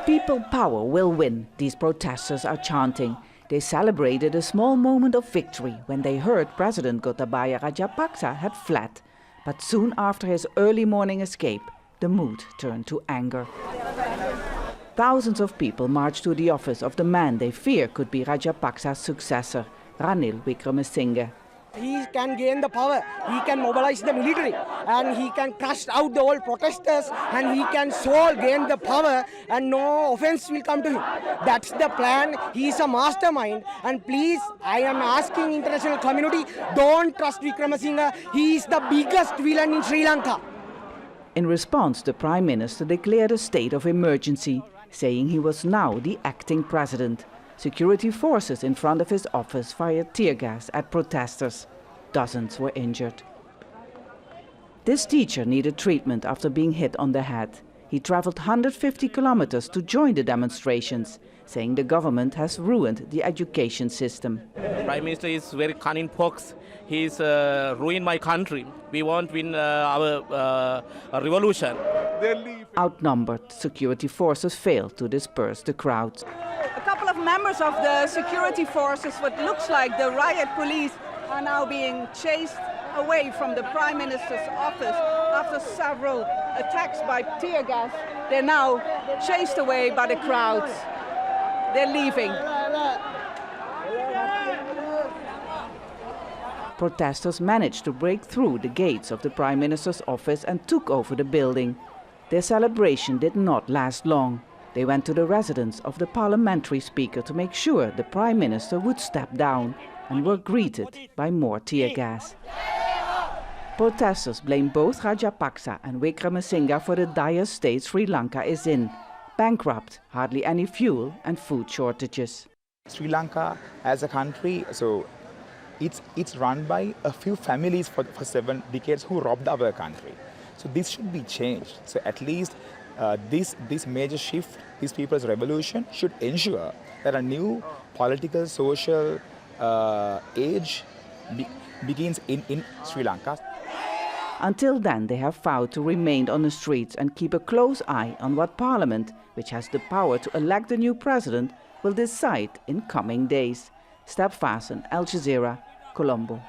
People power will win, these protesters are chanting. They celebrated a small moment of victory when they heard President Gotabaya Rajapaksa had fled. But soon after his early morning escape, the mood turned to anger. Thousands of people marched to the office of the man they fear could be Rajapaksa's successor, Ranil Wickremesinghe. He can gain the power, he can mobilize the military, and he can crush out the old protesters, and he can gain the power, and no offense will come to him. That's the plan. He is a mastermind, and please, I am asking international community, don't trust Wickremesinghe. He is the biggest villain in Sri Lanka. In response, the Prime Minister declared a state of emergency, saying he was now the acting president. Security forces in front of his office fired tear gas at protesters. Dozens were injured. This teacher needed treatment after being hit on the head. He traveled 150 kilometers to join the demonstrations, saying the government has ruined the education system. Prime Minister is very cunning fox. He's ruined my country. We won't win our revolution. Outnumbered, security forces failed to disperse the crowds. A couple of members of the security forces, what looks like the riot police, are now being chased away from the Prime Minister's office after several attacks by tear gas. They're now chased away by the crowds. They're leaving. Protesters managed to break through the gates of the Prime Minister's office and took over the building. Their celebration did not last long. They went to the residence of the parliamentary speaker to make sure the Prime Minister would step down, and were greeted by more tear gas. Protesters blame both Rajapaksa and Wickremesinghe for the dire state Sri Lanka is in. Bankrupt, hardly any fuel and food shortages. Sri Lanka as a country, so it's run by a few families for 7 decades who robbed our country. So this should be changed. So at least this major shift, this people's revolution, should ensure that a new political, social age begins in Sri Lanka. Until then, they have vowed to remain on the streets and keep a close eye on what Parliament, which has the power to elect a new president, will decide in coming days. Step Fasten, Al Jazeera, Colombo.